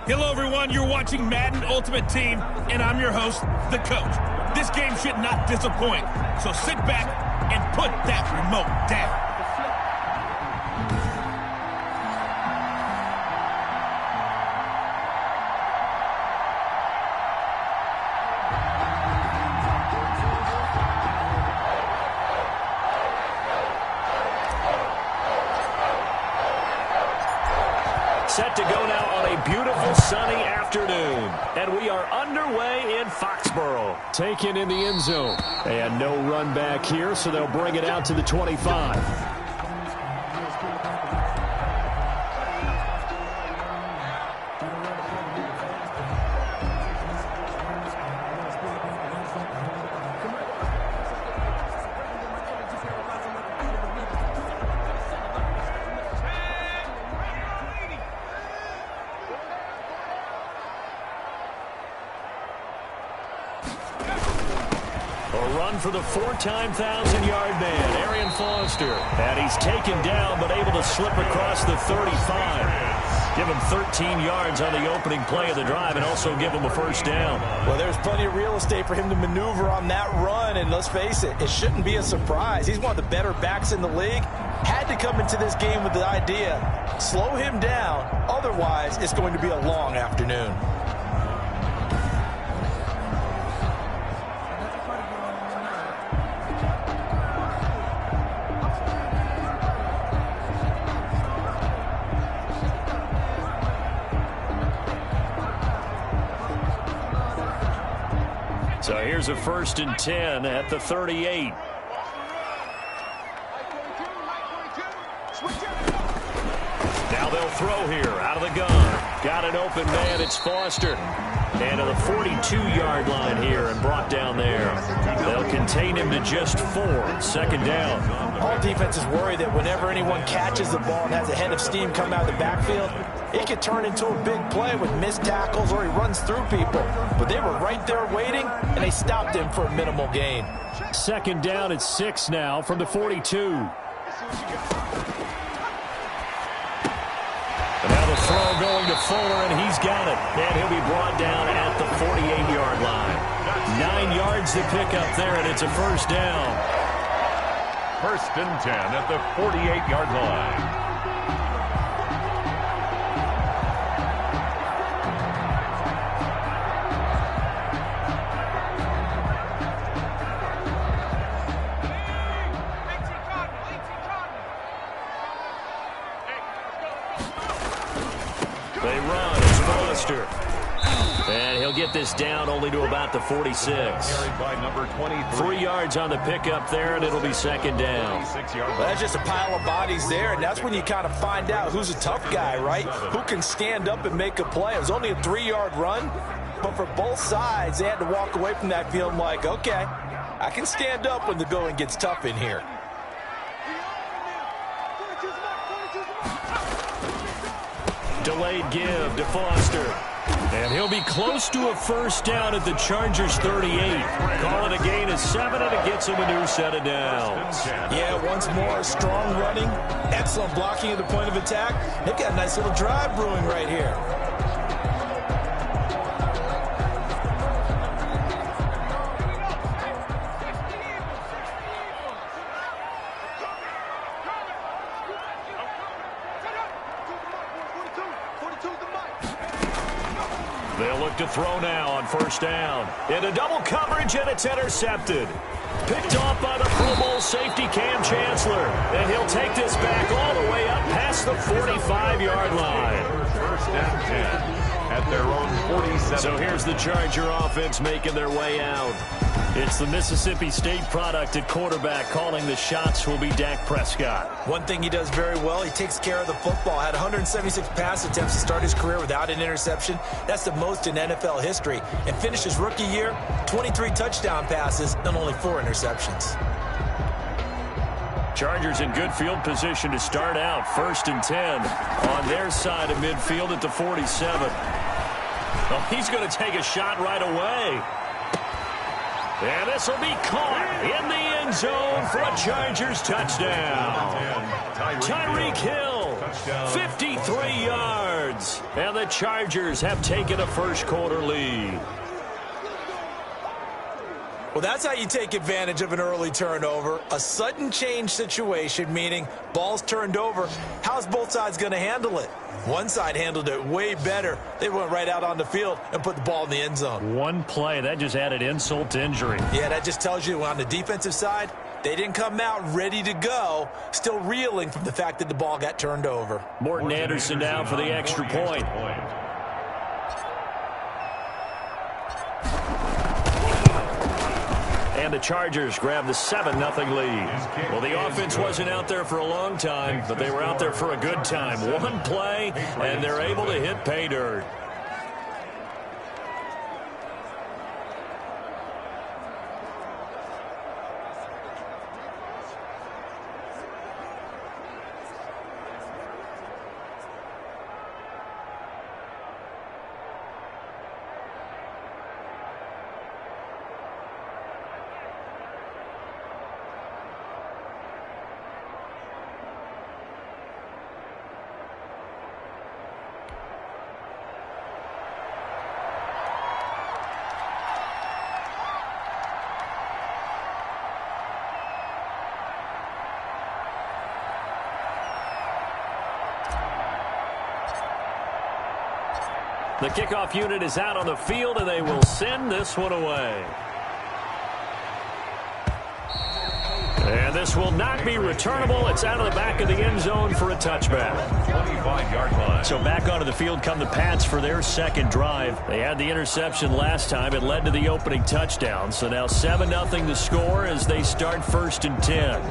Hello, everyone. You're watching Madden Ultimate Team, and I'm your host, the coach. This game should not disappoint, so sit back and put that remote down. Set to go now on a beautiful sunny afternoon. And we are underway in Foxborough. Taken in the end zone. And no run back here, so they'll bring it out to the 25. For the four-time 1,000-yard man, Arian Foster. And he's taken down, but able to slip across the 35. Give him 13 yards on the opening play of the drive and also give him a first down. Well, there's plenty of real estate for him to maneuver on that run, and let's face it, it shouldn't be a surprise. He's one of the better backs in the league. Had to come into this game with the idea, slow him down, otherwise it's going to be a long afternoon. So here's a 1st and 10 at the 38. Now they'll throw here out of the gun. Got an open man. It's Foster. And to the 42-yard line here and brought down there. They'll contain him to just 4. 2nd down. All defenses worry that whenever anyone catches the ball and has a head of steam come out of the backfield, it could turn into a big play with missed tackles or he runs through people. But they were right there waiting, and they stopped him for a minimal gain. 2nd down at 6 now from the 42. And now the throw going to Fuller, and he's got it. And he'll be brought down at the 48-yard line. 9 yards to pick up there, and it's a first down. 1st and 10 at the 48-yard line. They run. It's Foster. And he'll get this down only to about the 46. By number 23. 3 yards on the pickup there, and it'll be 2nd down. Well, that's just a pile of bodies there, and that's when you kind of find out who's a tough guy, right? Who can stand up and make a play. It was only a 3-yard run, but for both sides, they had to walk away from that feeling like, okay, I can stand up when the going gets tough in here. Delayed give to Foster. And he'll be close to a first down at the Chargers 38. Call it a gain of 7, and it gets him a new set of downs. Yeah, once more, strong running, excellent blocking at the point of attack. They've got a nice little drive brewing right here. They'll look to throw now on 1st down. Into double coverage, and it's intercepted. Picked off by the Pro Bowl safety Cam Chancellor. And he'll take this back all the way up past the 45-yard line. 1st and 10 at their own 47. So here's the Charger offense making their way out. It's the Mississippi State product at quarterback. Calling the shots will be Dak Prescott. One thing he does very well, he takes care of the football. Had 176 pass attempts to start his career without an interception. That's the most in NFL history. And finished his rookie year, 23 touchdown passes and only 4 interceptions. Chargers in good field position to start out. 1st and 10 on their side of midfield at the 47. Oh, he's going to take a shot right away. And this will be caught in the end end zone for a Chargers touchdown. Tyreek Hill, 53 yards. And the Chargers have taken a first-quarter lead. Well, that's how you take advantage of an early turnover. A sudden change situation, meaning ball's turned over. How's both sides going to handle it? One side handled it way better. They went right out on the field and put the ball in the end zone. One play, that just added insult to injury. Yeah, that just tells you on the defensive side, they didn't come out ready to go, still reeling from the fact that the ball got turned over. Morton Anderson down for the extra point. And the Chargers grab the 7-0 lead. Well, the offense wasn't out there for a long time, but they were out there for a good time. One play, and they're able to hit pay dirt. The kickoff unit is out on the field, and they will send this one away. And this will not be returnable. It's out of the back of the end zone for a touchback. 25-yard line. So back onto the field come the Pats for their second drive. They had the interception last time. It led to the opening touchdown. So now 7-0 the score as they start 1st and 10.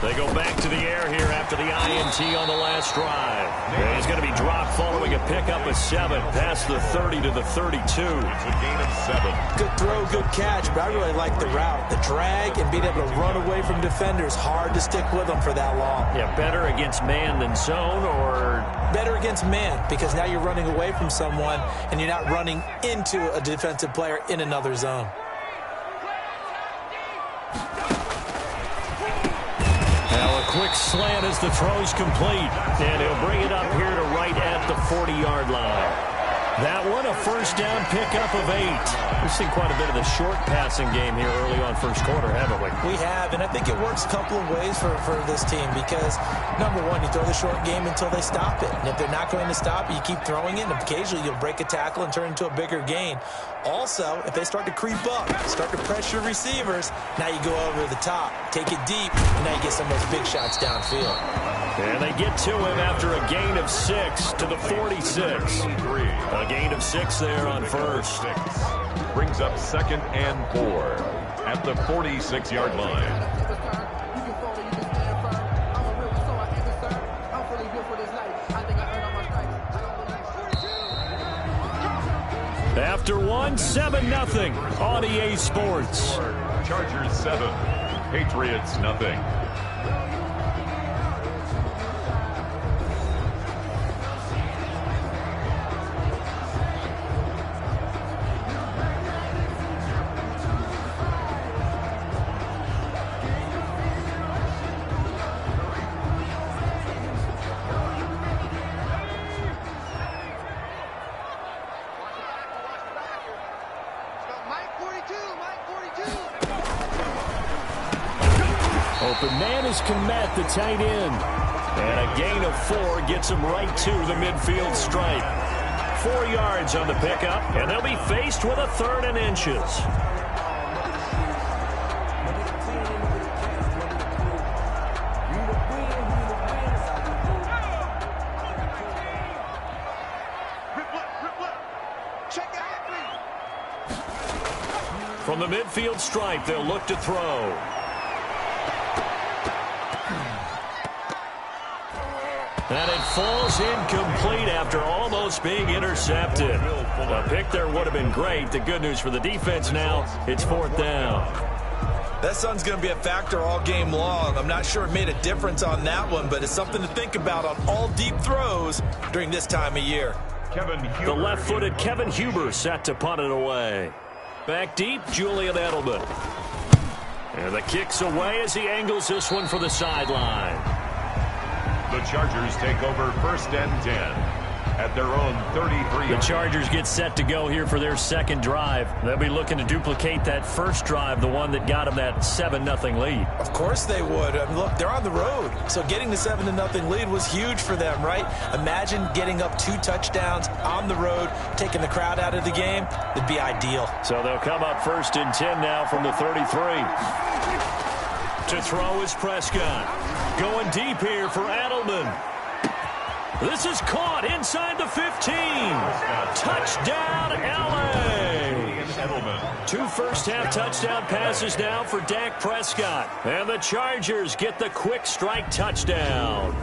They go back to the air here after the INT on the last drive. And he's going to be dropped following a pickup of 7 past the 30 to the 32. It's a gain of 7. Good throw, good catch, but I really like the route. The drag and being able to run away from defenders. Hard to stick with them for that long. Yeah, better against man than zone, or better against man, because now you're running away from someone and you're not running into a defensive player in another zone. quick slant as the throw's complete. And he'll bring it up here to right at the 40-yard line. That one, a first down pickup of 8. We've seen quite a bit of the short passing game here early on first quarter, haven't we? We have, and I think it works a couple of ways for this team because, number one, you throw the short game until they stop it. And if they're not going to stop it, you keep throwing it, and occasionally you'll break a tackle and turn it into a bigger gain. Also, if they start to creep up, start to pressure receivers, now you go over the top, take it deep, and now you get some of those big shots downfield. And they get to him after a gain of 6 to the 46. A gain of 6 there on first. Brings up 2nd and 4 at the 46-yard line. After one, 7-0 on EA Sports. Chargers 7, Patriots nothing. Open man is Komet, the tight end. And a gain of 4 gets him right to the midfield stripe. 4 yards on the pickup, and they'll be faced with a 3rd and inches. From the midfield stripe, they'll look to throw. And it falls incomplete after almost being intercepted. A pick there would have been great. The good news for the defense now, it's 4th down. That sun's going to be a factor all game long. I'm not sure it made a difference on that one, but it's something to think about on all deep throws during this time of year. The left-footed Kevin Huber set to punt it away. Back deep, Julian Edelman. And the kick's away as he angles this one for the sideline. The Chargers take over 1st and 10 at their own 33. The Chargers get set to go here for their second drive. They'll be looking to duplicate that first drive, the one that got them that 7-0 lead. Of course they would. I mean, look, they're on the road, so getting the 7-0 lead was huge for them, right? Imagine getting up 2 touchdowns on the road, taking the crowd out of the game. It'd be ideal. So they'll come up 1st and 10 now from the 33. To throw is Prescott. Going deep here for Edelman. This is caught inside the 15. Touchdown, L.A. 2 first-half touchdown passes now for Dak Prescott. And the Chargers get the quick strike touchdown.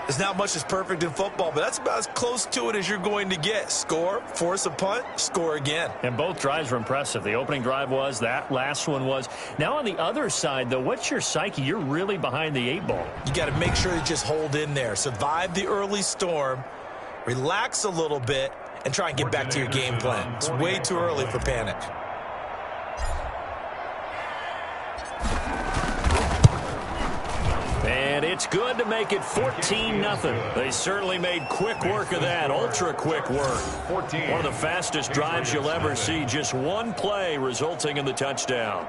There's not much that's perfect in football, but that's about as close to it as you're going to get. Score, force a punt, score again. And both drives were impressive. The opening drive was, that last one was. Now on the other side, though, what's your psyche? You're really behind the 8 ball. You got to make sure you just hold in there. Survive the early storm, relax a little bit, and try and get back to your game plan. It's way too early for panic. And it's good to make it 14-0. They certainly made quick work of that, ultra-quick work. One of the fastest drives you'll ever see, just one play resulting in the touchdown.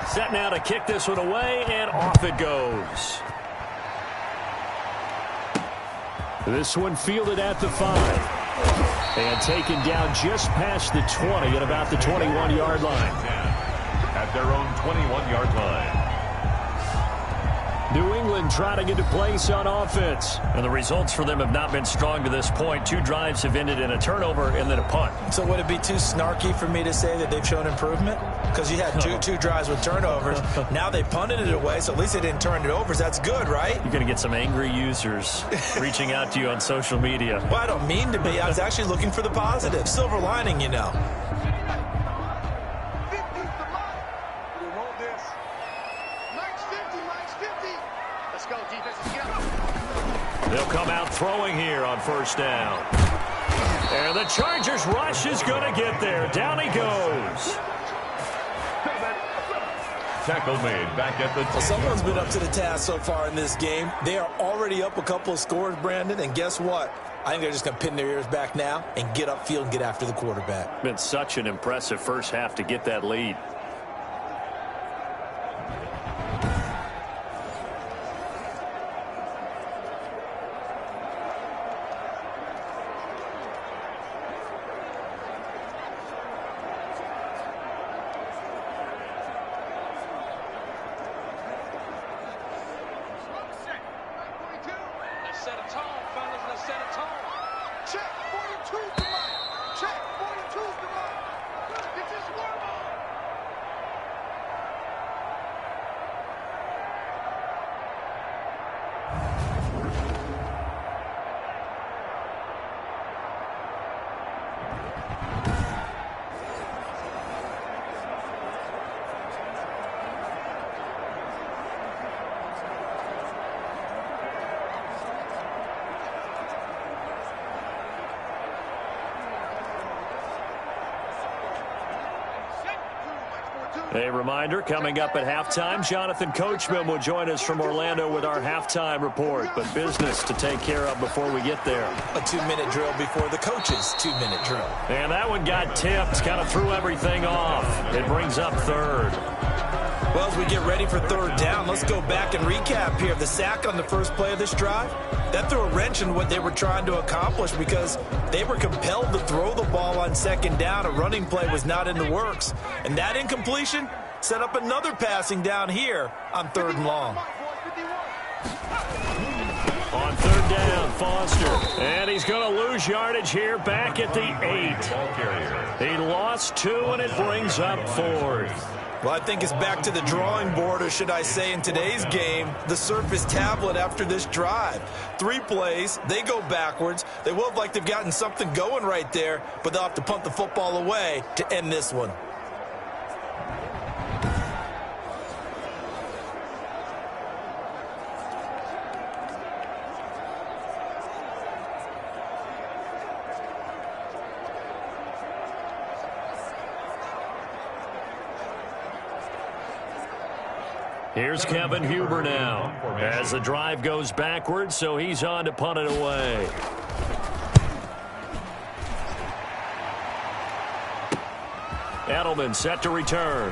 Set now to kick this one away, and off it goes. This one fielded at the 5. And taken down just past the 20 at about the 21-yard line. At their own 21-yard line. New England trying to get to place on offense. And the results for them have not been strong to this point. 2 drives have ended in a turnover and then a punt. So would it be too snarky for me to say that they've shown improvement? Because you had two drives with turnovers. Now they punted it away, so at least they didn't turn it over. So that's good, right? You're going to get some angry users reaching out to you on social media. Well, I don't mean to be. I was actually looking for the positive. Silver lining, you know. They'll come out throwing here on 1st down. And the Chargers rush is going to get there. Down he goes. Tackle made back at the 10. Well, someone's been up to the task so far in this game. They are already up a couple of scores, Brandon, and guess what? I think they're just going to pin their ears back now and get upfield and get after the quarterback. Been such an impressive first half to get that lead. A reminder, coming up at halftime, Jonathan Coachman will join us from Orlando with our halftime report. But business to take care of before we get there. A 2-minute drill before the coach's 2-minute drill. And that one got tipped, kind of threw everything off. It brings up third. Well, as we get ready for third down, let's go back and recap here. The sack on the first play of this drive, that threw a wrench in what they were trying to accomplish because they were compelled to throw the ball on second down. A running play was not in the works. And that incompletion set up another passing down here on third and long. On third down, Foster. And he's going to lose yardage here back at the 8. He lost 2, and it brings up fourth. Well, I think it's back to the drawing board, or should I say in today's game, the Surface tablet after this drive. 3 plays, they go backwards. They will look like they've gotten something going right there, but they'll have to punt the football away to end this one. Here's Kevin Huber now as the drive goes backwards, so he's on to punt it away. Edelman set to return.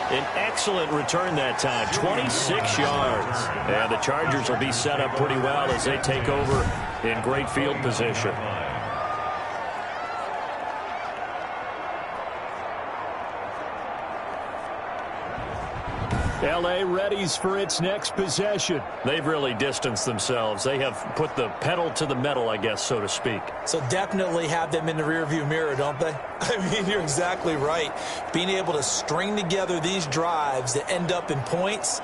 An excellent return that time, 26 yards. And the Chargers will be set up pretty well as they take over in great field position. L.A. readies for its next possession. They've really distanced themselves. They have put the pedal to the metal, I guess, so to speak. So definitely have them in the rearview mirror, don't they? I mean, you're exactly right. Being able to string together these drives that end up in points,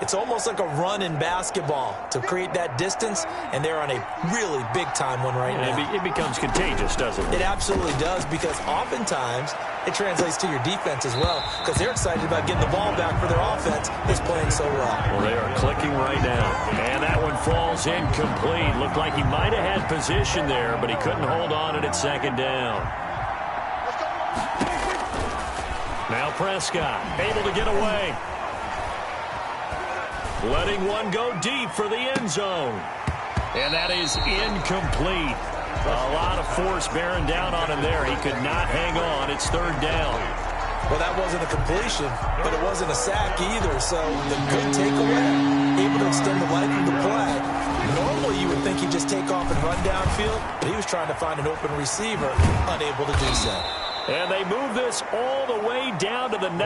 it's almost like a run in basketball to create that distance, and they're on a really big-time one right now. It becomes contagious, doesn't it? It absolutely does, because oftentimes it translates to your defense as well, because they're excited about getting the ball back for their offense that's playing so well. Well, they are clicking right now. And that one falls incomplete. Looked like he might have had position there, but he couldn't hold on it at second down. Now Prescott, able to get away. Letting one go deep for the end zone. And that is incomplete. A lot of force bearing down on him there. He could not hang on. It's third down. Well, that wasn't a completion, but it wasn't a sack either. So the good takeaway, able to extend the life of the play. Normally you would think he'd just take off and run downfield, but he was trying to find an open receiver, unable to do so. And they move this all the way down to the 9.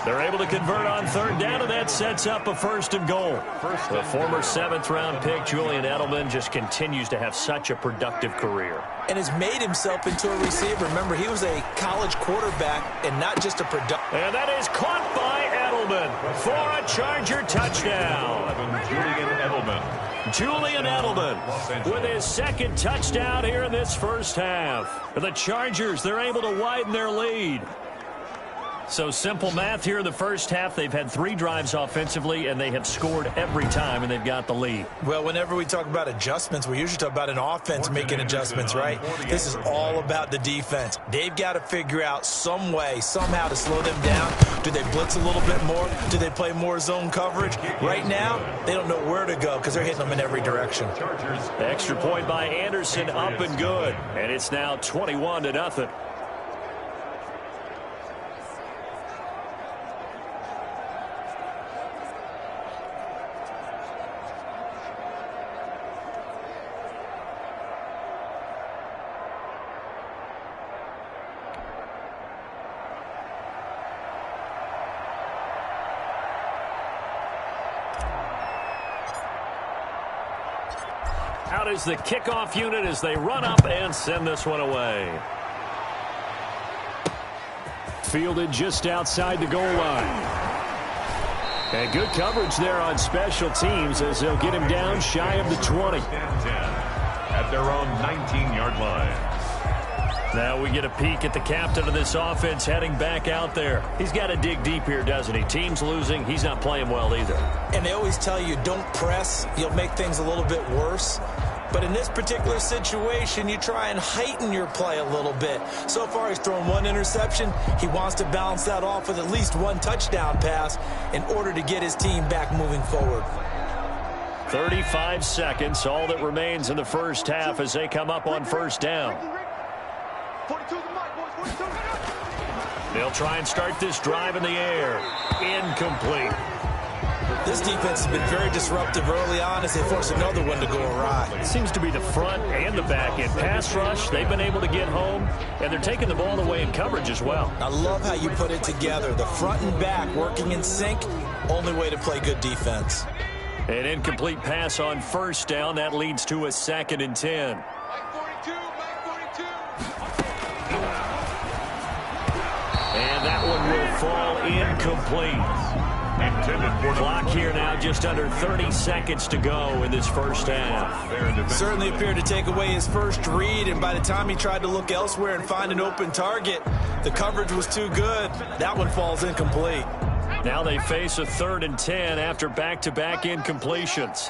They're able to convert on third down, and that sets up a first and goal. The former 7th-round pick, Julian Edelman, just continues to have such a productive career. And has made himself into a receiver. Remember, he was a college quarterback and not just a productive. And that is caught by Edelman for a Charger touchdown. Julian Edelman with his second touchdown here in this first half. The Chargers, they're able to widen their lead. So simple math here in the first half. They've had 3 drives offensively, and they have scored every time, and they've got the lead. Well, whenever we talk about adjustments, we usually talk about an offense making adjustments, right? This is all about the defense. They've got to figure out some way, somehow to slow them down. Do they blitz a little bit more? Do they play more zone coverage? Right now, they don't know where to go because they're hitting them in every direction. Extra point by Anderson, up and good. And it's now 21-0. Out is the kickoff unit as they run up and send this one away. Fielded just outside the goal line. And good coverage there on special teams as they'll get him down shy of the 20. At their own 19-yard line. Now we get a peek at the captain of this offense heading back out there. He's got to dig deep here, doesn't he? Team's losing. He's not playing well either. And they always tell you don't press. You'll make things a little bit worse. But in this particular situation, you try and heighten your play a little bit. So far, he's thrown one interception. He wants to balance that off with at least one touchdown pass in order to get his team back moving forward. 35 seconds, all that remains in the first half as they come up on first down. They'll try and start this drive in the air. Incomplete. This defense has been very disruptive early on as they force another one to go awry. It seems to be the front and the back end. Pass rush, they've been able to get home, and they're taking the ball away in coverage as well. I love how you put it together. The front and back working in sync, only way to play good defense. An incomplete pass on first down. That leads to a 2nd and 10. And that one will fall incomplete. Clock here now, just under 30 seconds to go in this first half. Certainly appeared to take away his first read, and by the time he tried to look elsewhere and find an open target, the coverage was too good. That one falls incomplete. Now they face a 3rd and 10 after back-to-back incompletions.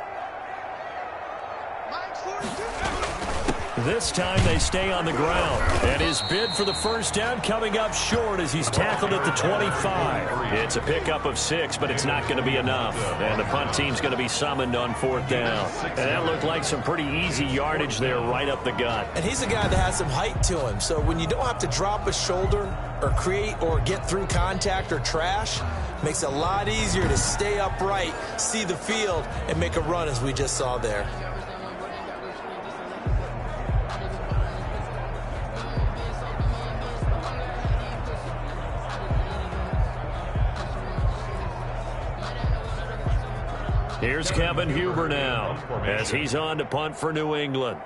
This time they stay on the ground. And his bid for the first down coming up short as he's tackled at the 25. It's a pickup of 6, but it's not going to be enough. And the punt team's going to be summoned on 4th down. And that looked like some pretty easy yardage there right up the gut. And he's a guy that has some height to him. So when you don't have to drop a shoulder or create or get through contact or trash, makes it a lot easier to stay upright, see the field, and make a run as we just saw there. Here's Kevin Huber now as he's on to punt for New England.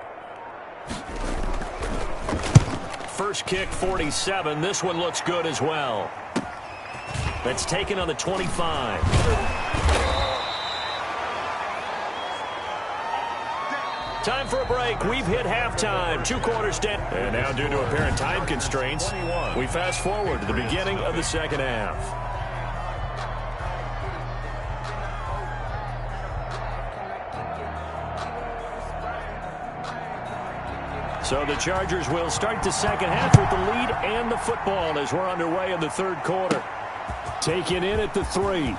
First kick, 47. This one looks good as well. That's taken on the 25. Time for a break. We've hit halftime. 2 quarters down. And now due to apparent time constraints, we fast forward to the beginning of the second half. So the Chargers will start the second half with the lead and the football as we're underway in the 3rd quarter. Taken in at the 3.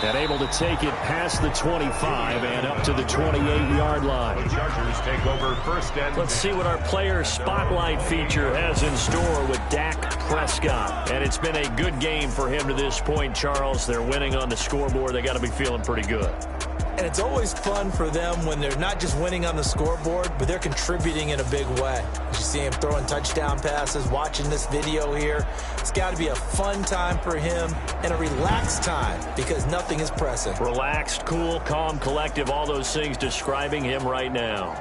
And able to take it past the 25 and up to the 28-yard line. The Chargers take over 1st and 10. Let's see what our player spotlight feature has in store with Dak Prescott. And it's been a good game for him to this point, Charles. They're winning on the scoreboard. They got to be feeling pretty good. And it's always fun for them when they're not just winning on the scoreboard, but they're contributing in a big way. You see him throwing touchdown passes, watching this video here. It's got to be a fun time for him and a relaxed time because nothing is pressing. Relaxed, cool, calm, collective, all those things describing him right now.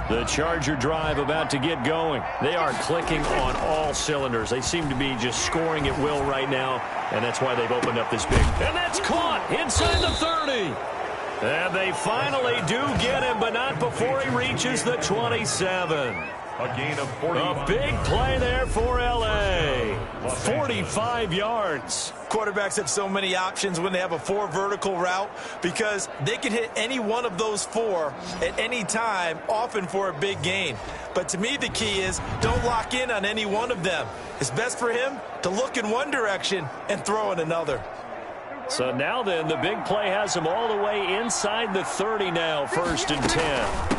The Charger drive about to get going. They are clicking on all cylinders. They seem to be just scoring at will right now, and that's why they've opened up this big. And that's caught inside the 30. And they finally do get him, but not before he reaches the 27. A gain of 40. A big play there for L.A. 45 yards. Quarterbacks have so many options when they have a 4 vertical route because they can hit any one of those 4 at any time, often for a big gain. But to me, the key is don't lock in on any one of them. It's best for him to look in one direction and throw in another. So now then, the big play has him all the way inside the 30 now, 1st and 10.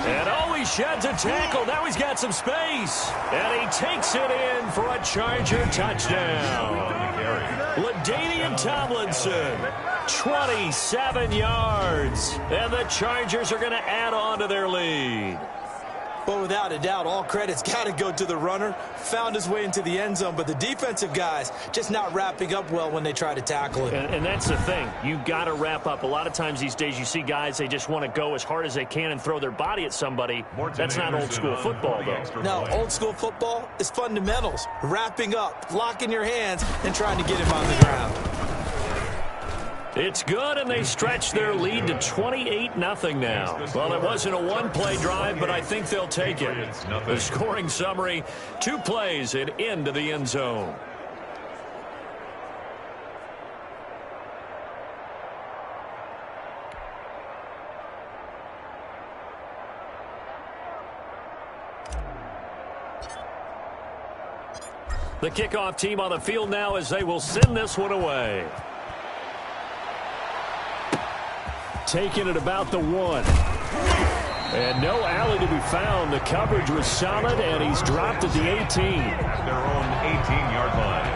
And he sheds a tackle. Now he's got some space. And he takes it in for a Charger touchdown. LaDainian Tomlinson, 27 yards. And the Chargers are going to add on to their lead. Well, without a doubt, all credit's got to go to the runner. Found his way into the end zone, but the defensive guys just not wrapping up well when they try to tackle him. And that's the thing. You got to wrap up. A lot of times these days you see guys, they just want to go as hard as they can and throw their body at somebody. That's not old school football, though. No, old school football is fundamentals. Wrapping up, locking your hands, and trying to get him on the ground. It's good, and they stretch their lead to 28-0 now. Well, it wasn't a one-play drive, but I think they'll take it. The scoring summary, 2 plays and into the end zone. The kickoff team on the field now as they will send this one away. Taking it about the 1. And no alley to be found. The coverage was solid, and he's dropped at the 18. Their own 18-yard line.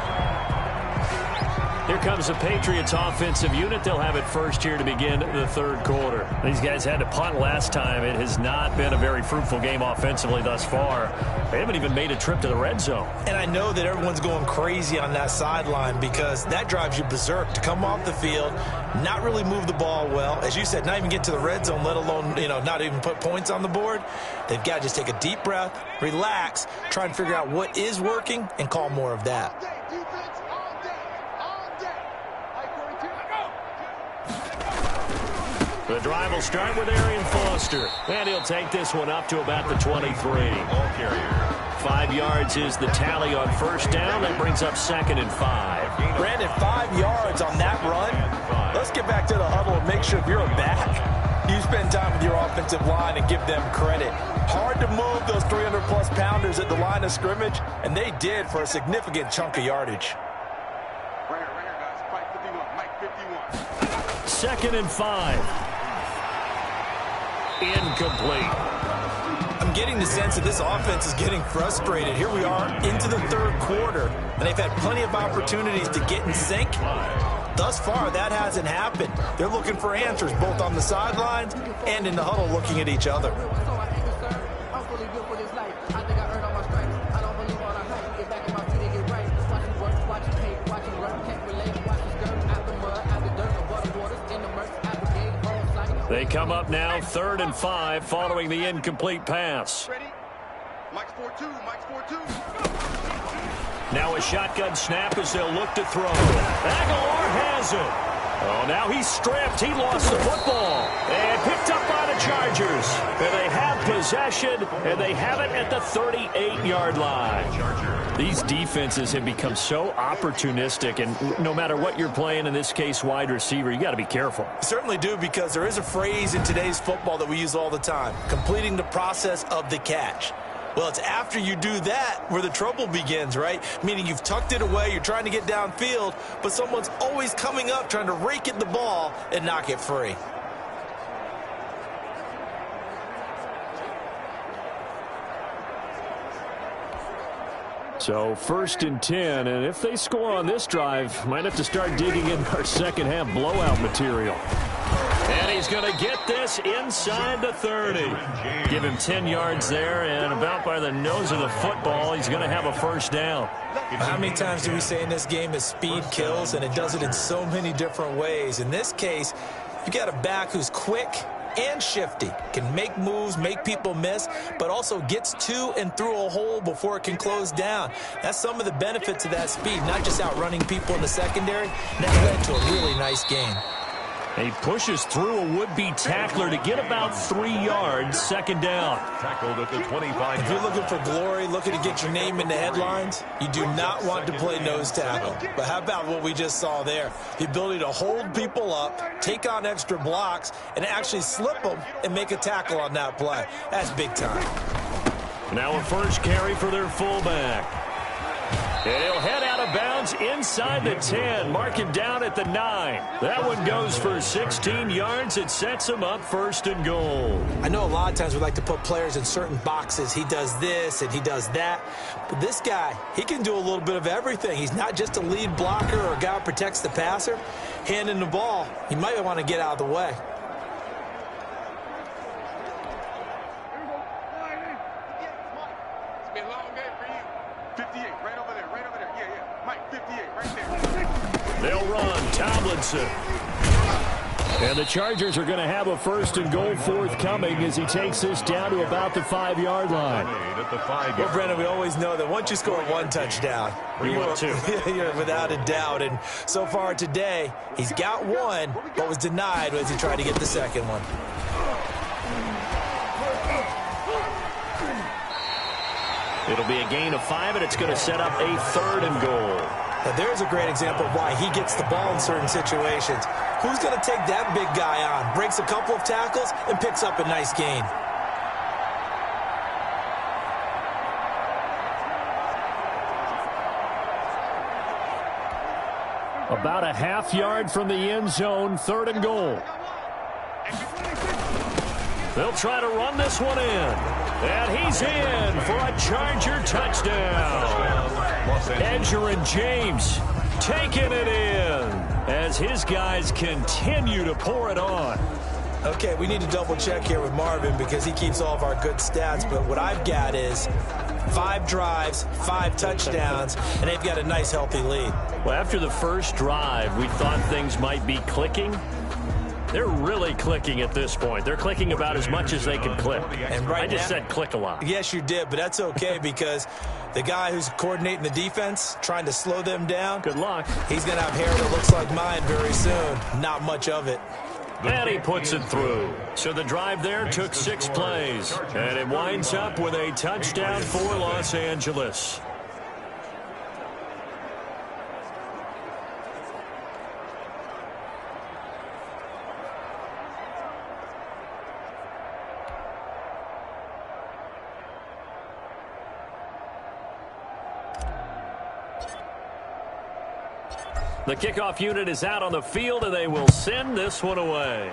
Here comes the Patriots offensive unit. They'll have it first here to begin the third quarter. These guys had to punt last time. It has not been a very fruitful game offensively thus far. They haven't even made a trip to the red zone. And I know that everyone's going crazy on that sideline because that drives you berserk to come off the field, not really move the ball well. As you said, not even get to the red zone, let alone, not even put points on the board. They've got to just take a deep breath, relax, try and figure out what is working, and call more of that. The drive will start with Arian Foster, and he'll take this one up to about the 23. Ball carrier. 5 yards is the tally on first down. That brings up 2nd and 5. Brandon, 5 yards on that run. Let's get back to the huddle and make sure if you're a back, you spend time with your offensive line and give them credit. Hard to move those 300-plus pounders at the line of scrimmage, and they did for a significant chunk of yardage. Right here, guys. Mike 51. 2nd and 5. Incomplete. I'm getting the sense that this offense is getting frustrated. Here we are into the third quarter, and they've had plenty of opportunities to get in sync. Thus far, that hasn't happened. They're looking for answers both on the sidelines and in the huddle looking at each other. They come up now 3rd and 5 following the incomplete pass. Ready? Mike's 4-2. Mike's 4-2. Now a shotgun snap as they'll look to throw. Aguilar has it. Oh, now he's stripped. He lost the football. And picked up by the Chargers. And they have possession, and they have it at the 38-yard line. These defenses have become so opportunistic, and no matter what you're playing, in this case wide receiver, you got to be careful. You certainly do, because there is a phrase in today's football that we use all the time, completing the process of the catch. Well, it's after you do that where the trouble begins, right? Meaning you've tucked it away, you're trying to get downfield, but someone's always coming up trying to rake at the ball and knock it free. So 1st and 10, and if they score on this drive, might have to start digging in our second half blowout material. And he's going to get this inside the 30. Give him 10 yards there, and about by the nose of the football, he's going to have a first down. How many times do we say in this game that speed kills, and it does it in so many different ways? In this case, you got a back who's quick and shifty, can make moves, make people miss, but also gets to and through a hole before it can close down. That's some of the benefits of that speed, not just outrunning people in the secondary. That led to a really nice game. He pushes through a would-be tackler to get about 3 yards, 2nd down. Tackled at the 25. If you're looking for glory, looking to get your name in the headlines, you do not want to play nose tackle. But how about what we just saw there? The ability to hold people up, take on extra blocks, and actually slip them and make a tackle on that play. That's big time. Now a first carry for their fullback. And he'll head out of bounds inside the 10. Mark him down at the 9. That one goes for 16 yards. It sets him up 1st and goal. I know a lot of times we like to put players in certain boxes. He does this and he does that. But this guy, he can do a little bit of everything. He's not just a lead blocker or a guy who protects the passer. Handing the ball, he might want to get out of the way. It's been a long game for you. 58, right over there, right over there. Yeah. Mike, 58, right there. They'll run. Tomlinson. And the Chargers are going to have a 1st and goal forthcoming as he takes this down to about the 5-yard line. Well, Brendan, we always know that once you score one touchdown, you're without a doubt. And so far today, he's got one, but was denied as he tried to get the second one. It'll be a gain of 5, and it's going to set up a 3rd and goal. Now, there's a great example of why he gets the ball in certain situations. Who's going to take that big guy on? Breaks a couple of tackles and picks up a nice gain. About a half-yard from the end zone, 3rd and goal. They'll try to run this one in. And he's in for a Charger touchdown. Edgerrin James taking it in as his guys continue to pour it on. Okay, we need to double check here with Marvin because he keeps all of our good stats, but what I've got is 5 drives, 5 touchdowns, and they've got a nice healthy lead. Well, after the first drive, we thought things might be clicking. They're really clicking at this point. They're clicking about as much as they can click. And right I just now, said click a lot. Yes, you did, but that's okay because the guy who's coordinating the defense, trying to slow them down, good luck. He's going to have hair that looks like mine very soon. Not much of it. And he puts it through. So the drive there took 6 plays. And it winds up with a touchdown for Los Angeles. The kickoff unit is out on the field, and they will send this one away.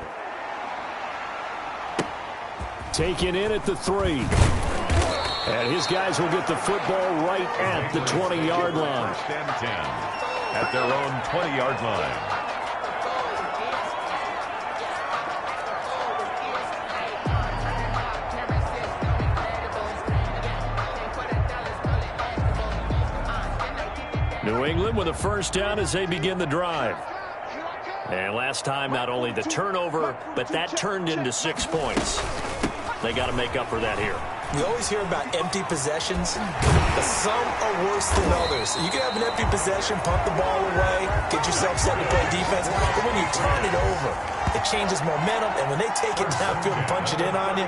Taken in at the 3. And his guys will get the football right at the 20-yard line. At their own 20-yard line. New England with a 1st down as they begin the drive. And last time, not only the turnover, but that turned into 6 points. They got to make up for that here. You always hear about empty possessions, but some are worse than others. You can have an empty possession, pump the ball away, get yourself set to play defense, but when you turn it over, it changes momentum, and when they take it downfield and punch it in on you,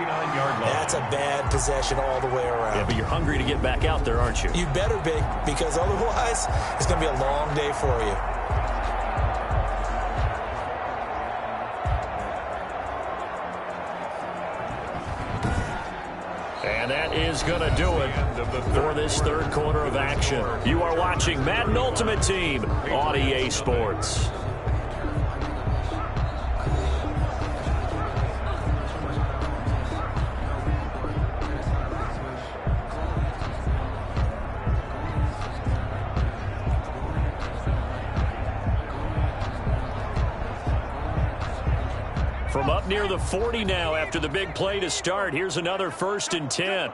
that's a bad possession all the way around. Yeah, but you're hungry to get back out there, aren't you? You better be, because otherwise, it's going to be a long day for you. And that is going to do it for this 3rd quarter of action. You are watching Madden Ultimate Team on EA Sports. From up near the 40 now after the big play to start. Here's another 1st and 10.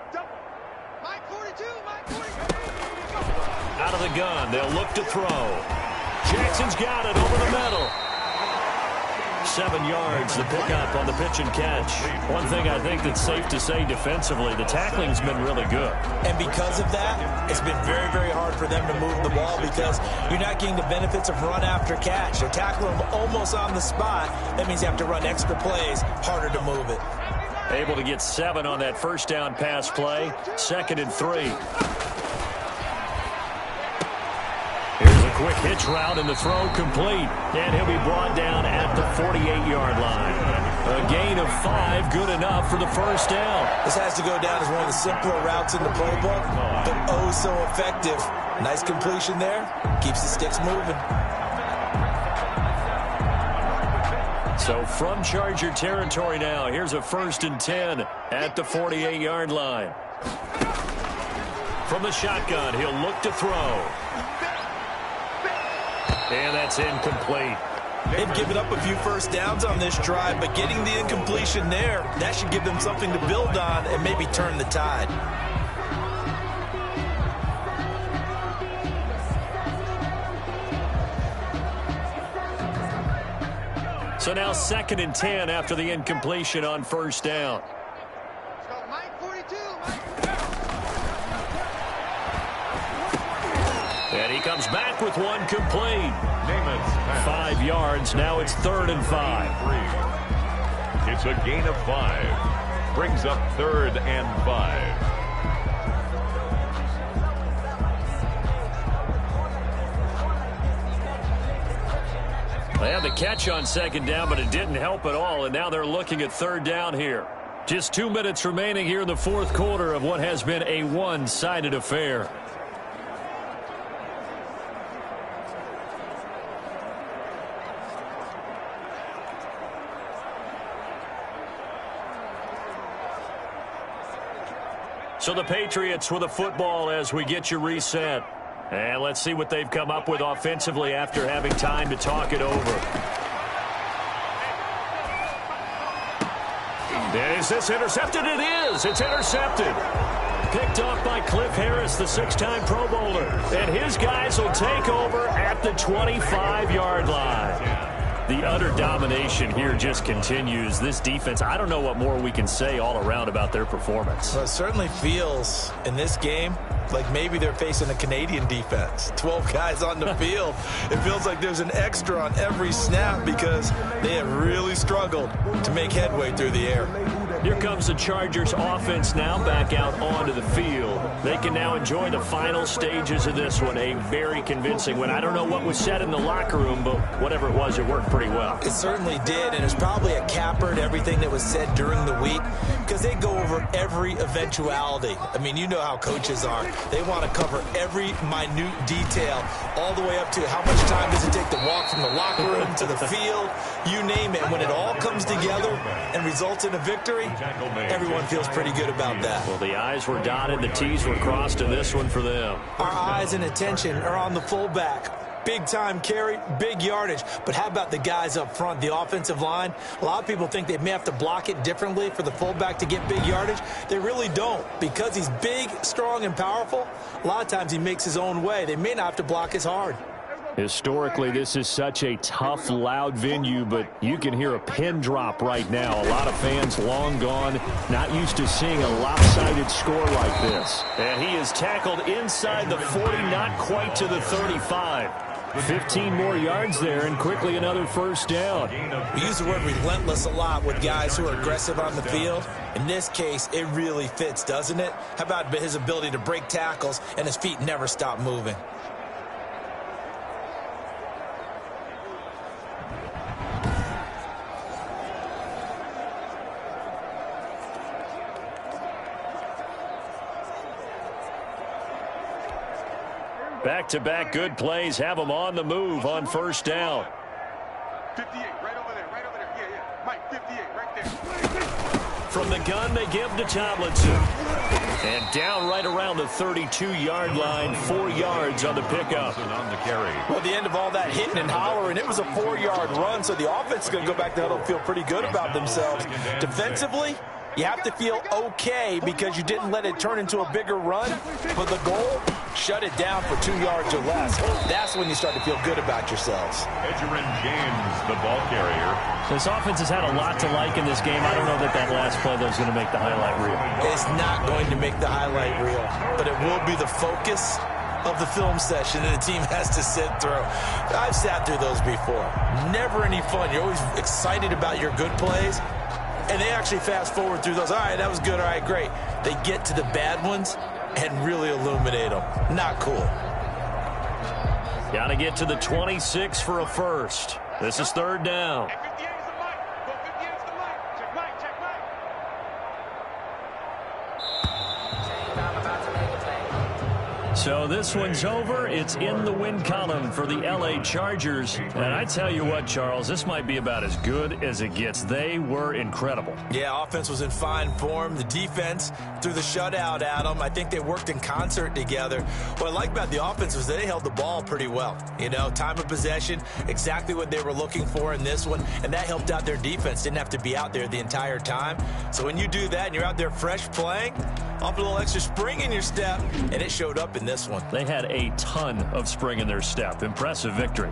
Out of the gun. They'll look to throw. Jackson's got it over the middle. 7 yards, the pickup on the pitch and catch. One thing I think that's safe to say defensively, the tackling's been really good. And because of that, it's been very, very hard for them to move the ball because you're not getting the benefits of run after catch. They're tackling them almost on the spot. That means you have to run extra plays, harder to move it. Able to get 7 on that 1st down pass play. 2nd and 3. Here's a quick hitch route and the throw complete. And he'll be brought down at the 48-yard line. A gain of 5, good enough for the 1st down. This has to go down as one of the simpler routes in the playbook, but oh so effective. Nice completion there. Keeps the sticks moving. So from Charger territory now, here's a 1st and 10 at the 48-yard line. From the shotgun, he'll look to throw. And that's incomplete. They've given up a few 1st downs on this drive, but getting the incompletion there, that should give them something to build on and maybe turn the tide. So now 2nd and 10 after the incompletion on first down. Let's go, Mike 42. And he comes back with one complete. Namath's pass. 5 yards. Now it's 3rd and 5. It's a gain of 5. Brings up 3rd and 5. They had the catch on 2nd down, but it didn't help at all, and now they're looking at 3rd down here. Just 2 minutes remaining here in the 4th quarter of what has been a one-sided affair. So the Patriots with a football as we get you reset. And let's see what they've come up with offensively after having time to talk it over. Is this intercepted? It is. It's intercepted. Picked off by Cliff Harris, the 6-time Pro Bowler. And his guys will take over at the 25-yard line. The utter domination here just continues. This defense, I don't know what more we can say all around about their performance. Well, it certainly feels in this game like maybe they're facing a Canadian defense. 12 guys on the field. It feels like there's an extra on every snap because they have really struggled to make headway through the air. Here comes the Chargers offense now back out onto the field. They can now enjoy the final stages of this one. A very convincing win. I don't know what was said in the locker room, but whatever it was, it worked pretty well. It certainly did, and it's probably a capper to everything that was said during the week because they go over every eventuality. I mean, you know how coaches are. They want to cover every minute detail all the way up to how much time does it take to walk from the locker room to the field, you name it. When it all comes together and results in a victory, everyone feels pretty good about that. Well, the I's were dotted, the T's were crossed in this one for them. Our eyes and attention are on the fullback. Big time carry, big yardage. But how about the guys up front, the offensive line? A lot of people think they may have to block it differently for the fullback to get big yardage. They really don't. Because he's big, strong, and powerful, a lot of times he makes his own way. They may not have to block as hard. Historically, this is such a tough, loud venue, but you can hear a pin drop right now. A lot of fans long gone, not used to seeing a lopsided score like this. And he is tackled inside the 40, not quite to the 35. 15 more yards there, and quickly another first down. We use the word relentless a lot with guys who are aggressive on the field. In this case, it really fits, doesn't it? How about his ability to break tackles and his feet never stop moving? Back-to-back good plays have them on the move on first down. 58, right over there, right over there. Yeah. Mike, 58, right there. From the gun, they give to Tomlinson. And down right around the 32-yard line, 4 yards on the pickup. On the carry. Well, at the end of all that hitting and hollering, it was a 4-yard run, so the offense is going to go back to huddle and feel pretty good about themselves. Defensively, you have to feel okay because you didn't let it turn into a bigger run, but the goal, shut it down for 2 yards or less. That's when you start to feel good about yourselves. Edgerrin James, the ball carrier. This offense has had a lot to like in this game. I don't know that last play, though, is going to make the highlight reel. It's not going to make the highlight reel, but it will be the focus of the film session that the team has to sit through. I've sat through those before. Never any fun. You're always excited about your good plays. And they actually fast forward through those. All right, that was good. All right, great. They get to the bad ones and really illuminate them. Not cool. Got to get to the 26 for a first. This is third down. 58 is the Mike. Go 58 is the Mike. Check Mike, check Mike. So this one's over. It's in the win column for the L.A. Chargers. And I tell you what, Charles, this might be about as good as it gets. They were incredible. Yeah, offense was in fine form. The defense threw the shutout at them. I think they worked in concert together. What I like about the offense was they held the ball pretty well. You know, time of possession, exactly what they were looking for in this one. And that helped out their defense. Didn't have to be out there the entire time. So when you do that and you're out there fresh playing, off a little extra spring in your step, and it showed up in this one. They had a ton of spring in their step. Impressive victory.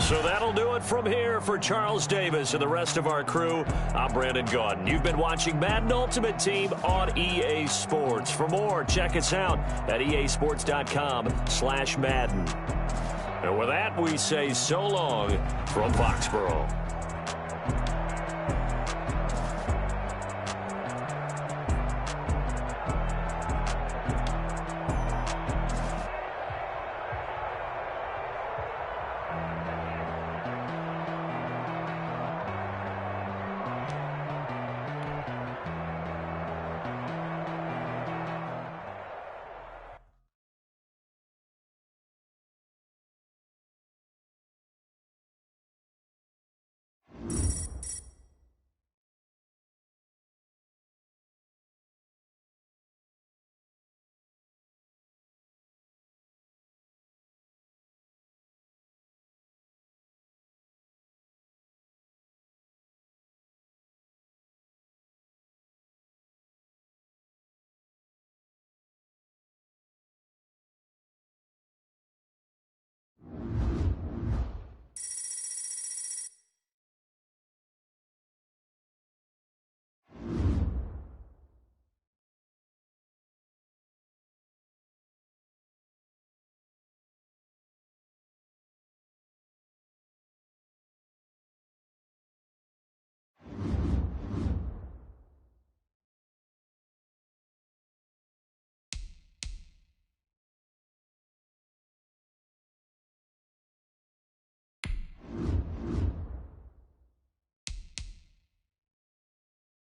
So that'll do it from here for Charles Davis and the rest of our crew. I'm Brandon Gaudin. You've been watching Madden Ultimate Team on EA Sports. For more, check us out at easports.com/Madden. And with that, we say so long from Foxborough.